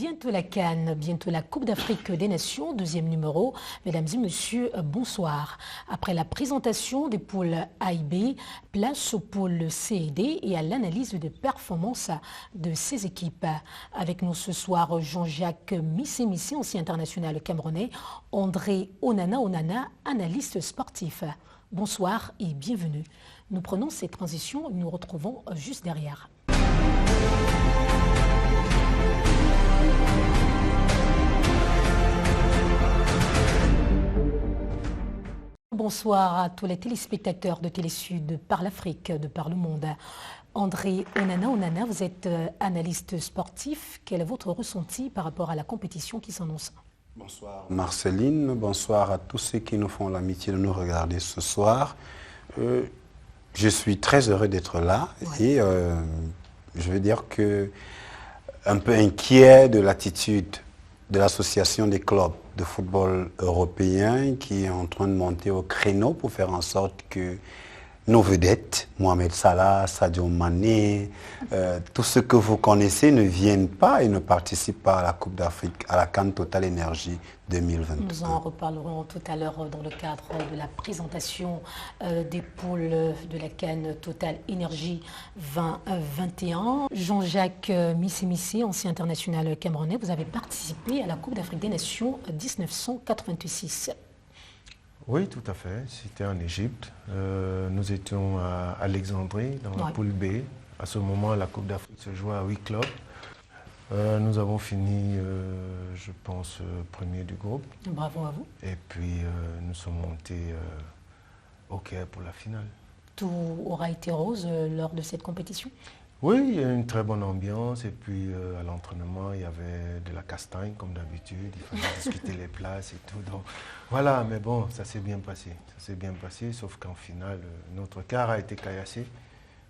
Bientôt la CAN, bientôt la Coupe d'Afrique des Nations, deuxième numéro. Mesdames et messieurs, bonsoir. Après la présentation des pôles A et B, place au pôle C et D et à l'analyse des performances de ces équipes. Avec nous ce soir, Jean-Jacques Missé, ancien international camerounais, André Onana, analyste sportif. Bonsoir et bienvenue. Nous prenons ces transitions et nous retrouvons juste derrière. Bonsoir à tous les téléspectateurs de Télésud de par l'Afrique, de par le monde. André Onana, vous êtes analyste sportif. Quel est votre ressenti par rapport à la compétition qui s'annonce? Bonsoir Marceline, bonsoir à tous ceux qui nous font l'amitié de nous regarder ce soir. Je suis très heureux d'être là et je veux dire que un peu inquiet de l'attitude de l'association des clubs de football européens qui est en train de monter au créneau pour faire en sorte que nos vedettes, Mohamed Salah, Sadio Mané, tous ceux que vous connaissez ne viennent pas et ne participent pas à la Coupe d'Afrique, à la CAN Total Énergie 2022. Nous en reparlerons tout à l'heure dans le cadre de la présentation des pôles de la CAN Total Énergie 2021. Jean-Jacques Missé, ancien international camerounais, vous avez participé à la Coupe d'Afrique des Nations 1986. Oui, tout à fait. C'était en Égypte. Nous étions à Alexandrie, dans la poule B. À ce moment, la Coupe d'Afrique se jouait à 8 clubs. Nous avons fini, je pense, premier du groupe. Bravo à vous. Et puis, nous sommes montés au Caire pour la finale. Tout aura été rose lors de cette compétition? Oui, il y a une très bonne ambiance. Et puis, à l'entraînement, il y avait de la castagne, comme d'habitude. Il fallait discuter les places et tout. Donc, voilà, mais bon, ça s'est bien passé. Ça s'est bien passé, sauf qu'en finale, notre quart a été caillassé,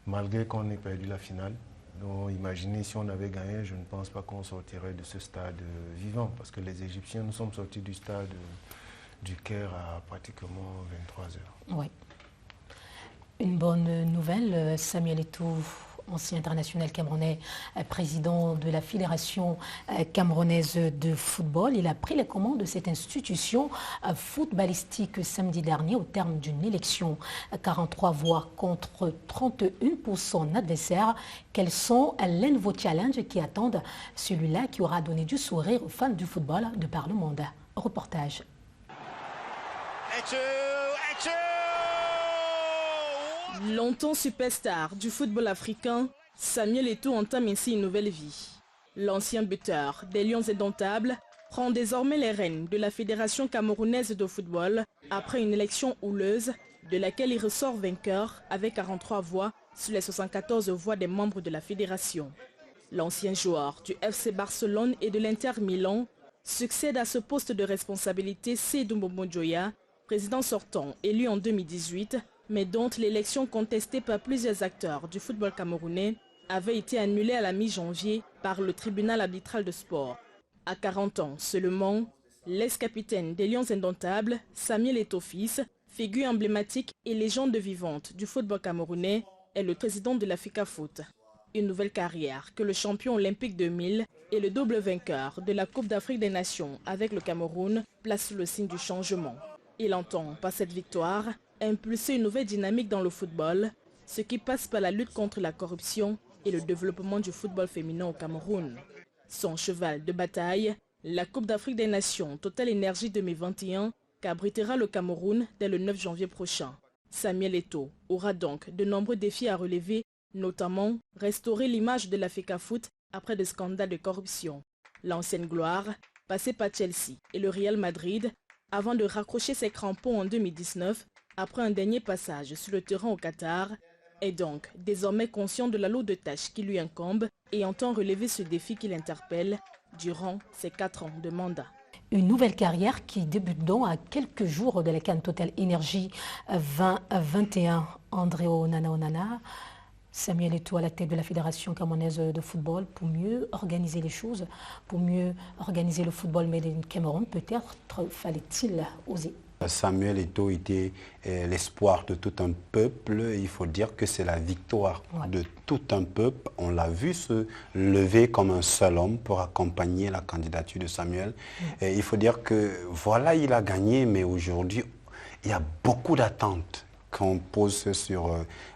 malgré qu'on ait perdu la finale. Donc, imaginez, si on avait gagné, je ne pense pas qu'on sortirait de ce stade vivant. Parce que les Égyptiens, nous sommes sortis du stade du Caire à pratiquement 23 heures. Oui. Une bonne nouvelle, Samuel Eto'o, ancien international camerounais, président de la Fédération camerounaise de football. Il a pris les commandes de cette institution footballistique samedi dernier au terme d'une élection. 43 voix contre 31 pour son adversaire. Quels sont les nouveaux challenges qui attendent celui-là qui aura donné du sourire aux fans du football de par le monde? Reportage. Longtemps superstar du football africain, Samuel Eto'o entame ainsi une nouvelle vie. L'ancien buteur des Lions indomptables prend désormais les rênes de la Fédération camerounaise de football après une élection houleuse de laquelle il ressort vainqueur avec 43 voix sur les 74 voix des membres de la fédération. L'ancien joueur du FC Barcelone et de l'Inter Milan succède à ce poste de responsabilité Seydou Mbombo-Dioya, président sortant élu en 2018, mais dont l'élection contestée par plusieurs acteurs du football camerounais avait été annulée à la mi-janvier par le tribunal arbitral de sport. À 40 ans seulement, l'ex-capitaine des Lions indomptables, Samuel Eto'o fils, figure emblématique et légende vivante du football camerounais, est le président de la FECAFOOT. Une nouvelle carrière que le champion olympique 2000 et le double vainqueur de la Coupe d'Afrique des Nations avec le Cameroun place sous le signe du changement. Il entend, par cette victoire, impulser une nouvelle dynamique dans le football, ce qui passe par la lutte contre la corruption et le développement du football féminin au Cameroun. Son cheval de bataille, la Coupe d'Afrique des Nations Total Énergie 2021, qu'abritera le Cameroun dès le 9 janvier prochain. Samuel Eto'o aura donc de nombreux défis à relever, notamment restaurer l'image de la FECAFOOT après des scandales de corruption. L'ancienne gloire, passée par Chelsea et le Real Madrid, avant de raccrocher ses crampons en 2019, après un dernier passage sur le terrain au Qatar, est donc désormais conscient de la lourde tâche qui lui incombe et entend relever ce défi qui l'interpelle durant ses 4 ans de mandat. Une nouvelle carrière qui débute donc à quelques jours de la CAN Total Énergie 2021. André Onana, Samuel Eto'o à la tête de la Fédération camerounaise de football pour mieux organiser les choses, pour mieux organiser le football made in Cameroun. Peut-être fallait-il oser. Samuel Eto'o était l'espoir de tout un peuple. Il faut dire que c'est la victoire de tout un peuple. On l'a vu se lever comme un seul homme pour accompagner la candidature de Samuel. Et il faut dire que voilà, il a gagné, mais aujourd'hui, il y a beaucoup d'attentes qu'on pose sur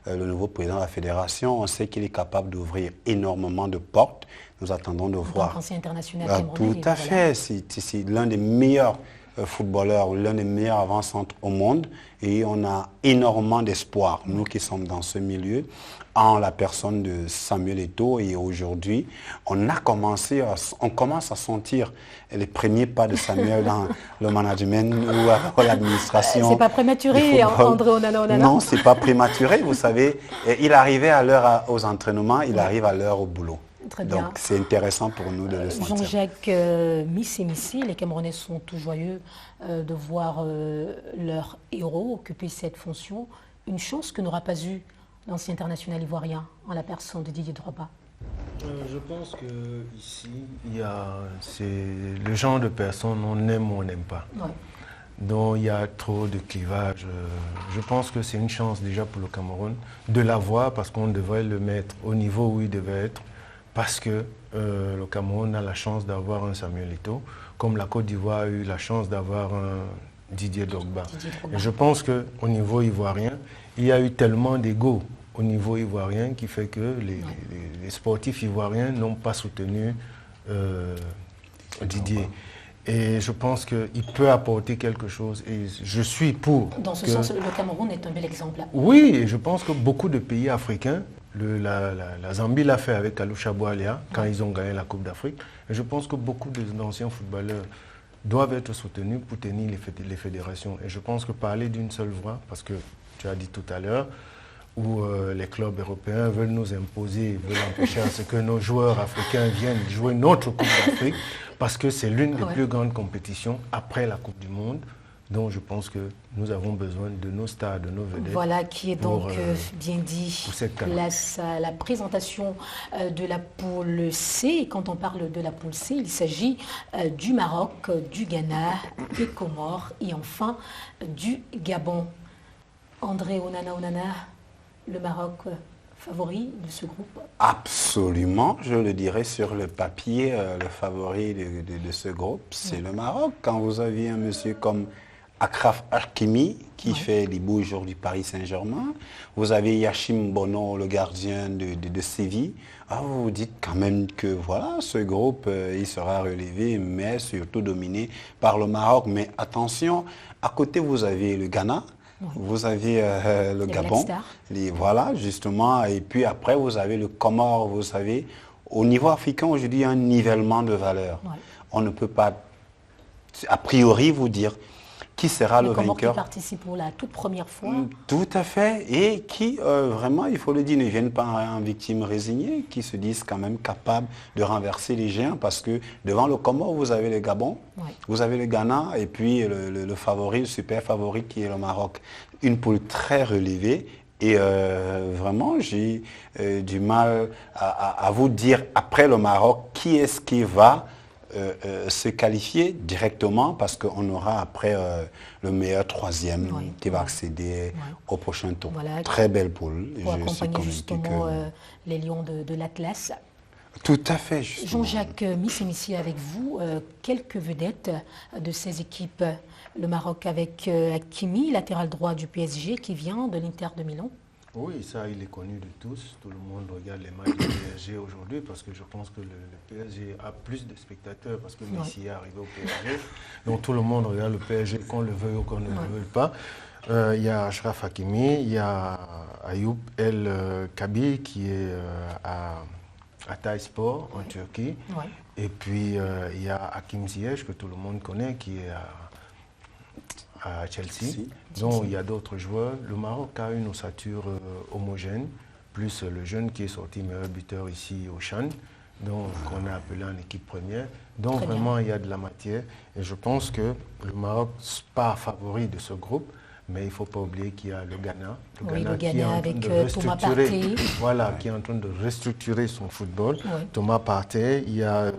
le nouveau président de la fédération. On sait qu'il est capable d'ouvrir énormément de portes. Nous attendons de voir. Ancien international camerounais. Tout à fait. C'est l'un des meilleurs footballeur ou l'un des meilleurs avant-centres au monde et on a énormément d'espoir, nous qui sommes dans ce milieu, en la personne de Samuel Eto'o et aujourd'hui, on commence à sentir les premiers pas de Samuel dans le management ou l'administration. C'est pas prématuré, André Onana? Non, c'est pas prématuré, vous savez, il arrivait à l'heure aux entraînements, il arrive à l'heure au boulot. Très bien. Donc c'est intéressant pour nous de le sentir. Jean-Jacques Missi, les Camerounais sont tout joyeux de voir leur héros occuper cette fonction. Une chose que n'aura pas eu l'ancien international ivoirien en la personne de Didier Drogba. Je pense qu'ici, c'est le genre de personne on aime ou on n'aime pas. Ouais. Donc il y a trop de clivage. Je pense que c'est une chance déjà pour le Cameroun de l'avoir parce qu'on devrait le mettre au niveau où il devait être. Parce que le Cameroun a la chance d'avoir un Samuel Eto'o, comme la Côte d'Ivoire a eu la chance d'avoir un Didier Drogba. Et je pense qu'au niveau ivoirien, il y a eu tellement d'ego au niveau ivoirien qui fait que les sportifs ivoiriens n'ont pas soutenu Didier. Et je pense qu'il peut apporter quelque chose. Et je suis pour. Dans ce sens, le Cameroun est un bel exemple. Oui, et je pense que beaucoup de pays africains, la Zambie l'a fait avec Alusha Boualia quand ils ont gagné la Coupe d'Afrique. Et je pense que beaucoup d'anciens footballeurs doivent être soutenus pour tenir les fédérations. Et je pense que parler d'une seule voix, parce que tu as dit tout à l'heure, où les clubs européens veulent nous imposer, veulent empêcher à ce que nos joueurs africains viennent jouer notre Coupe d'Afrique, parce que c'est l'une des plus grandes compétitions après la Coupe du Monde. Donc je pense que nous avons besoin de nos stars, de nos vedettes. Voilà qui est donc bien dit la présentation de la poule C. Et quand on parle de la poule C, il s'agit du Maroc, du Ghana, des Comores et enfin du Gabon. André Onana, le Maroc favori de ce groupe? Absolument, je le dirais sur le papier, le favori de ce groupe, c'est le Maroc. Quand vous aviez un monsieur comme Achraf Hakimi, qui fait les beaux jours du Paris Saint-Germain. Vous avez Yachim Bono, le gardien de Séville. Vous vous dites quand même que voilà, ce groupe, il sera relevé, mais surtout dominé par le Maroc. Mais attention, à côté, vous avez le Ghana, vous avez le Gabon. Voilà, justement. Et puis après, vous avez le Comore, vous savez. Au niveau africain, aujourd'hui, il y a un nivellement de valeur. On ne peut pas, a priori, vous dire qui sera le vainqueur. Qui participe pour la toute première fois. Tout à fait. Et qui, vraiment, il faut le dire, ne viennent pas en victime résignée, qui se disent quand même capables de renverser les géants, parce que devant le Comore, vous avez le Gabon, vous avez le Ghana, et puis le favori, le super favori qui est le Maroc. Une poule très relevée. Et vraiment, j'ai du mal à vous dire, après le Maroc, qui est-ce qui va se qualifier directement, parce qu'on aura après le meilleur troisième qui va accéder au prochain tour. Voilà, très belle poule. Pour accompagner justement les Lions de l'Atlas. Tout à fait. Jean-Jacques Missi, avec vous, quelques vedettes de ces équipes. Le Maroc avec Hakimi, latéral droit du PSG, qui vient de l'Inter de Milan. Oui, ça, il est connu de tous. Tout le monde regarde les matchs du PSG aujourd'hui parce que je pense que le PSG a plus de spectateurs parce que Messi est arrivé au PSG. Donc tout le monde regarde le PSG, qu'on le veuille ou qu'on ne le veuille pas. Il y a Achraf Hakimi, il y a Ayoub El Kabi qui est à Tayspor en Turquie. Et puis il y a Hakim Ziyech que tout le monde connaît qui est à Chelsea. Donc il y a d'autres joueurs. Le Maroc a une ossature homogène, plus le jeune qui est sorti meilleur buteur ici au Chan, donc qu'on a appelé en équipe première. Donc vraiment il y a de la matière et je pense que le Maroc part favori de ce groupe, Mais il ne faut pas oublier qu'il y a le Ghana. Oui, le qui est Ghana en train avec de Thomas restructurer, Partey. voilà, qui est en train de restructurer son football. Oui. Thomas Partey, il y a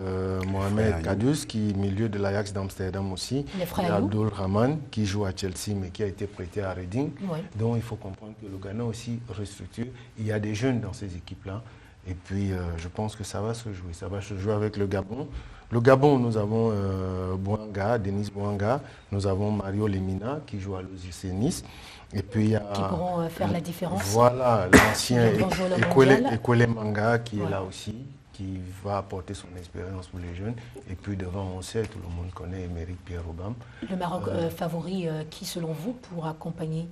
Mohamed Frère Kudus qui est milieu de l'Ajax d'Amsterdam aussi. Les frères Il y a Ayou. Abdul Rahman qui joue à Chelsea mais qui a été prêté à Reading. Oui. Donc il faut comprendre que le Ghana aussi restructure. Il y a des jeunes dans ces équipes-là. Et puis je pense que ça va se jouer. Ça va se jouer avec le Gabon. Le Gabon, nous avons Bouanga, Denis Bouanga. Nous avons Mario Lemina qui joue à l'OGC Nice. Et puis il y a, Qui pourront faire la différence. Voilà, l'ancien Le grand joueur mondial. Ekwele Manga qui Ouais. est là aussi, qui va apporter son expérience pour les jeunes. Et puis devant, on sait, tout le monde connaît Émeric Pierre-Robam. Le Maroc favori, qui selon vous pour accompagner?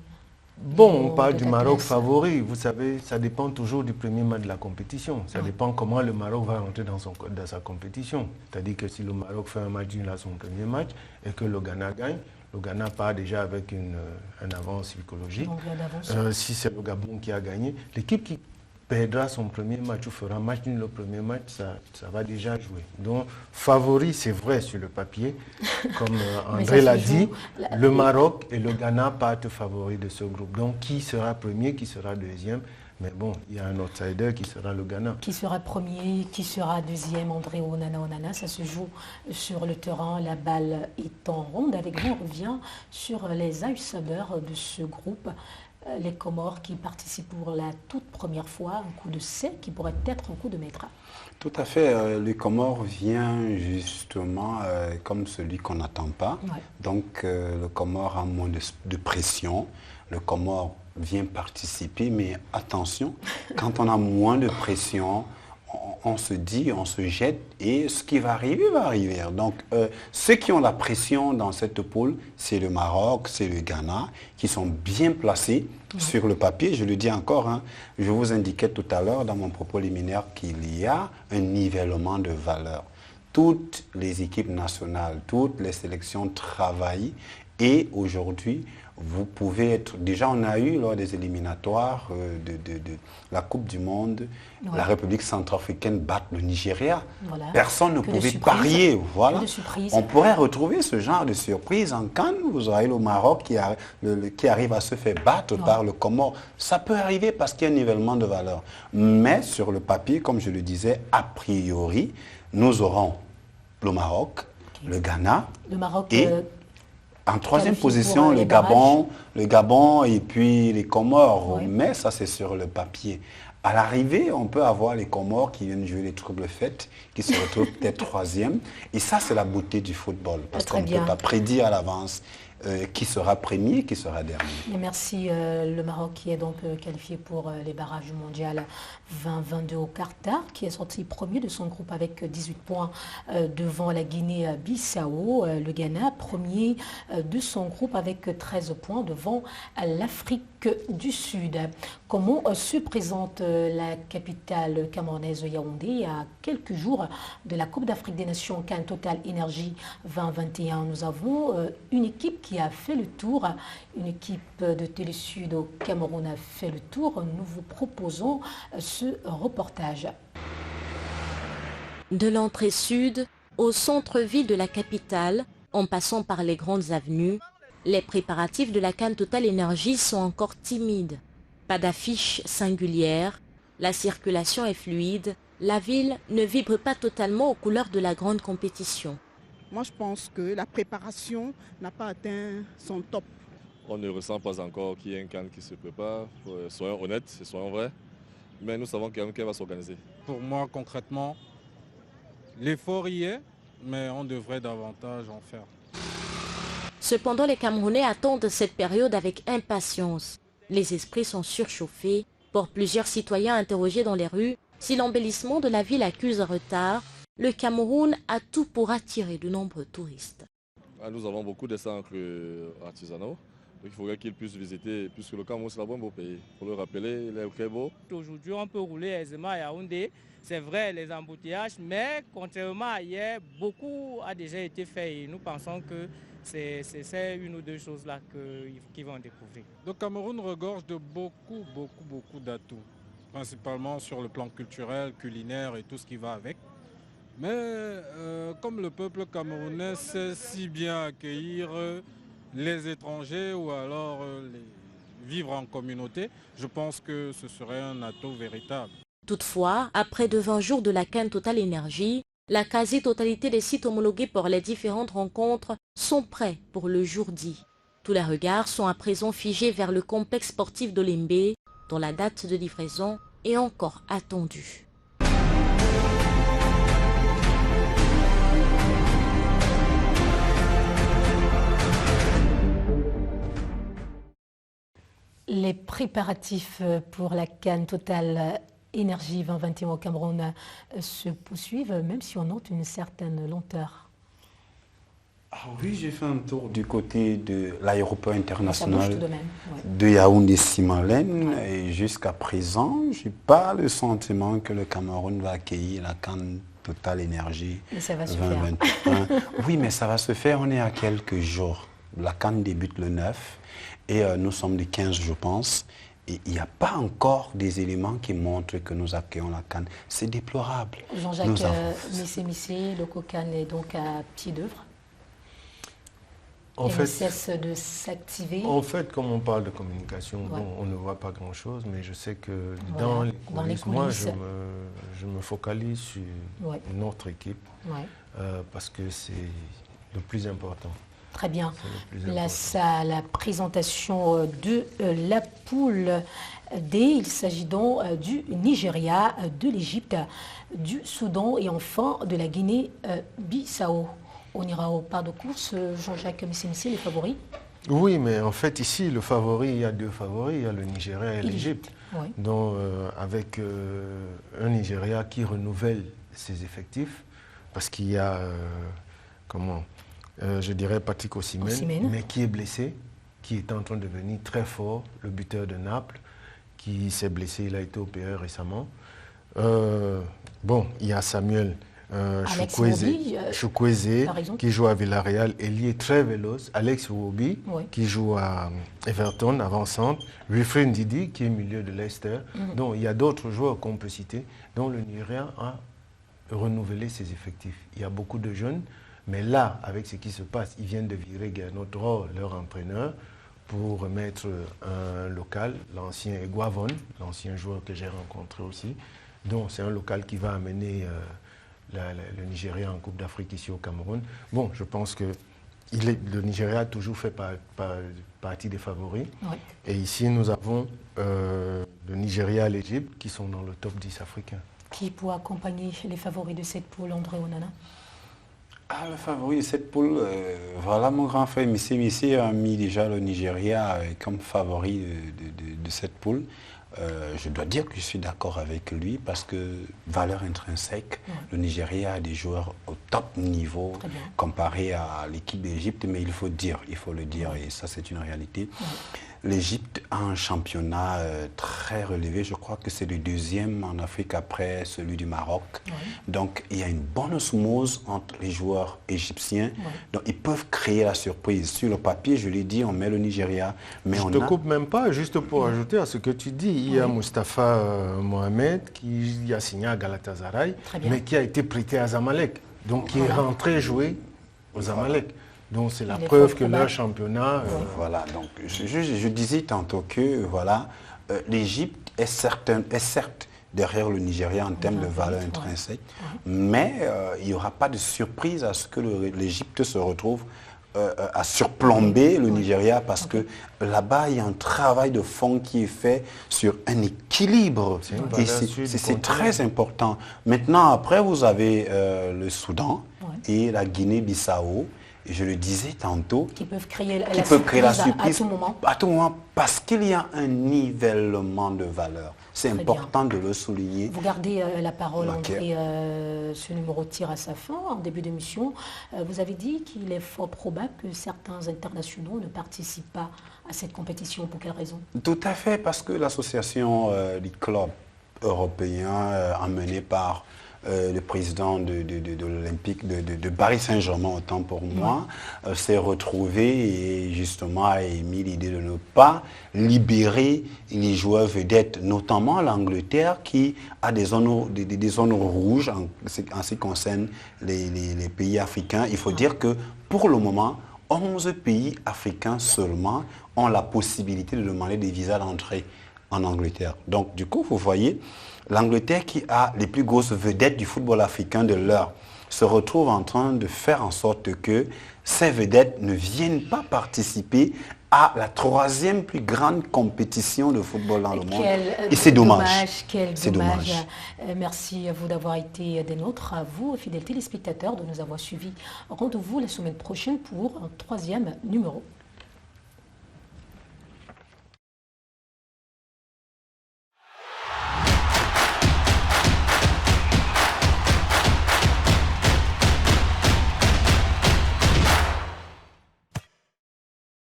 Bon, on parle de du ta Maroc classe. favori. Vous savez, ça dépend toujours du premier match de la compétition. Ça dépend comment le Maroc va rentrer dans sa compétition. C'est-à-dire que si le Maroc fait un match nul à son premier match et que le Ghana gagne, le Ghana part déjà avec un avance psychologique. Donc, il y a d'avance. Si c'est le Gabon qui a gagné, l'équipe qui perdra son premier match ou fera match nul le premier match, ça va déjà jouer. Donc, favori, c'est vrai sur le papier. Comme Mais André ça l'a se dit, joue. le Maroc et le Ghana partent favoris de ce groupe. Donc, qui sera premier, qui sera deuxième? Mais bon, il y a un outsider qui sera le Ghana. Qui sera premier, qui sera deuxième, André Onana, ça se joue sur le terrain, la balle est en ronde. Avec vous, on revient sur les outsiders de ce groupe, les Comores qui participent pour la toute première fois, un coup de C qui pourrait être un coup de maître. Tout à fait. Le Comore vient justement comme celui qu'on n'attend pas. Ouais. Donc le Comore a moins de pression. Le Comore vient participer, mais attention, quand on a moins de pression, on se dit, on se jette et ce qui va arriver va arriver. Donc ceux qui ont la pression dans cette poule, c'est le Maroc, c'est le Ghana, qui sont bien placés sur le papier. Je le dis encore, hein, je vous indiquais tout à l'heure dans mon propos liminaire qu'il y a un nivellement de valeur. Toutes les équipes nationales, toutes les sélections travaillent et aujourd'hui, vous pouvez être... Déjà, on a eu lors des éliminatoires de la Coupe du Monde, Ouais. la République centrafricaine battre le Nigeria. Voilà. Personne ne Que de pouvait surprises. parier. Voilà. Que de surprises. On pourrait retrouver ce genre de surprise en Cannes. Vous aurez le Maroc qui arrive à se faire battre par le Comore. Ça peut arriver parce qu'il y a un nivellement de valeur. Mais sur le papier, comme je le disais, a priori, nous aurons le Maroc, le Ghana Le Maroc, et en troisième qualifié pour, position, les le Gabon et puis les Comores. Oui. Mais ça, c'est sur le papier. À l'arrivée, on peut avoir les Comores qui viennent jouer les troubles fêtes, qui se retrouvent peut-être troisième. Et ça, c'est la beauté du football. Parce Très qu'on ne bien. peut pas prédire à l'avance qui sera premier, qui sera dernier. et merci le Maroc qui est donc qualifié pour les barrages mondiaux 2022 au Qatar, qui est sorti premier de son groupe avec 18 points devant la Guinée-Bissau. Le Ghana, premier de son groupe avec 13 points devant l'Afrique du Sud. Comment se présente la capitale camerounaise Yaoundé à quelques jours de la Coupe d'Afrique des Nations Can Total Energy 2021? Nous avons une équipe qui a fait le tour, une équipe de Télé Sud au Cameroun a fait le tour. Nous vous proposons ce reportage. De l'entrée sud au centre-ville de la capitale, en passant par les grandes avenues, les préparatifs de la Can Total Energy sont encore timides. Pas d'affiche singulière, la circulation est fluide, la ville ne vibre pas totalement aux couleurs de la grande compétition. Moi, je pense que la préparation n'a pas atteint son top. On ne ressent pas encore qu'il y ait un CAN qui se prépare. Soyons honnêtes, soyons vrais. Mais nous savons qu'elle va s'organiser. Pour moi, concrètement, l'effort y est, mais on devrait davantage en faire. Cependant, les Camerounais attendent cette période avec impatience. Les esprits sont surchauffés. Pour plusieurs citoyens interrogés dans les rues, si l'embellissement de la ville accuse un retard, le Cameroun a tout pour attirer de nombreux touristes. Nous avons beaucoup de centres artisanaux. Il faudrait qu'ils puissent visiter, puisque le Cameroun c'est un beau pays. Pour le rappeler, il est très beau. Aujourd'hui, on peut rouler aisément à Yaoundé. C'est vrai, les embouteillages, mais contrairement à hier, beaucoup a déjà été fait et nous pensons que c'est une ou deux choses là qu'ils vont découvrir. Le Cameroun regorge de beaucoup d'atouts, principalement sur le plan culturel, culinaire et tout ce qui va avec. Mais comme le peuple camerounais sait si bien accueillir les étrangers ou alors vivre en communauté, je pense que ce serait un atout véritable. Toutefois, après 20 jours de la CAN Total Énergie, la quasi-totalité des sites homologués pour les différentes rencontres sont prêts pour le jour dit. Tous les regards sont à présent figés vers le complexe sportif d'Olembe, dont la date de livraison est encore attendue. Les préparatifs pour la CAN Total Énergie 2021 au Cameroun se poursuivent, même si on note une certaine lenteur. Ah oui, j'ai fait un tour du côté de l'aéroport international de Yaoundé-Simalène et jusqu'à présent, je n'ai pas le sentiment que le Cameroun va accueillir la CAN Total Énergie 2021. Oui, mais ça va se faire, on est à quelques jours. La CAN débute le 9 et nous sommes le 15, je pense. Et il n'y a pas encore des éléments qui montrent que nous accueillons la CAN. C'est déplorable. Jean-Jacques Missé, le COCAN est donc à pied d'œuvre. Ne cesse de s'activer. En fait, comme on parle de communication, bon, on ne voit pas grand-chose, mais je sais que dans les coulisses, moi, je me focalise sur notre équipe parce que c'est le plus important. Très bien. La présentation de la poule D, il s'agit donc du Nigeria, de l'Égypte, du Soudan et enfin de la Guinée-Bissau. On ira au pas de course, Jean-Jacques Missé, les favoris. Oui, mais en fait ici, le favori, il y a deux favoris, il y a le Nigeria et l'Égypte. Oui. Donc avec un Nigeria qui renouvelle ses effectifs, parce qu'il y a, je dirais Patrick Osimhen, mais qui est blessé, qui est en train de devenir très fort, le buteur de Naples, qui s'est blessé, il a été opéré récemment. Bon, il y a Samuel Chukwueze qui joue à Villarreal, Elie très véloce, Alex Iwobi qui joue à Everton, avant-centre, Wilfried Ndidi qui est milieu de Leicester. Donc il y a d'autres joueurs qu'on peut citer, dont le Nigeria a renouvelé ses effectifs. Il y a beaucoup de jeunes, mais là, avec ce qui se passe, ils viennent de virer Gernot Rohr, leur entraîneur, pour remettre un local, l'ancien Eguavon, l'ancien joueur que j'ai rencontré aussi. Donc c'est un local qui va amener le Nigeria en Coupe d'Afrique ici au Cameroun. Bon, je pense que le Nigeria a toujours fait partie des favoris. Oui. Et ici, nous avons le Nigeria et l'Égypte qui sont dans le top 10 africain. Qui peut accompagner les favoris de cette poule, André Onana? Le favori de cette poule, voilà mon grand frère Missé a mis déjà le Nigeria comme favori de cette poule. Je dois dire que je suis d'accord avec lui parce que valeur intrinsèque, le Nigeria a des joueurs au top niveau comparé à l'équipe d'Égypte, mais il faut le dire et ça c'est une réalité. L'Égypte a un championnat très relevé, je crois que c'est le deuxième en Afrique après celui du Maroc. Donc il y a une bonne osmose entre les joueurs égyptiens, donc ils peuvent créer la surprise. Sur le papier, je l'ai dit, on met le Nigeria, mais je ne te coupe même pas, juste pour ajouter à ce que tu dis, il y a Moustapha Mohamed qui a signé à Galatasaray, mais qui a été prêté à Zamalek, donc qui est rentré jouer au Zamalek. Donc c'est la preuve que leur championnat... Voilà, donc je disais tantôt que l'Égypte est certes derrière le Nigeria en termes de valeur intrinsèque, mais il n'y aura pas de surprise à ce que l'Égypte se retrouve à surplomber le Nigeria parce que là-bas, il y a un travail de fond qui est fait sur un équilibre. Et c'est très important. Maintenant, après, vous avez le Soudan et la Guinée-Bissau. Je le disais tantôt, qui peuvent créer la surprise à tout moment parce qu'il y a un nivellement de valeur. C'est important de le souligner. Vous gardez la parole, André. Ce numéro tire à sa fin. En début d'émission, vous avez dit qu'il est fort probable que certains internationaux ne participent pas à cette compétition. Pour quelle raison? Tout à fait, parce que l'association des clubs européens emmenée par le président de l'Olympique de Paris Saint-Germain, autant pour moi, s'est retrouvé et justement a émis l'idée de ne pas libérer les joueurs vedettes, notamment l'Angleterre qui a des zones rouges en ce qui concerne les pays africains. Il faut dire que pour le moment, 11 pays africains seulement ont la possibilité de demander des visas d'entrée en Angleterre. Donc, du coup, vous voyez, l'Angleterre qui a les plus grosses vedettes du football africain de l'heure se retrouve en train de faire en sorte que ces vedettes ne viennent pas participer à la 3e plus grande compétition de football dans le monde. Et c'est dommage. C'est dommage. Merci à vous d'avoir été des nôtres, à vous, fidèles téléspectateurs, de nous avoir suivis. Rendez-vous la semaine prochaine pour un 3e numéro.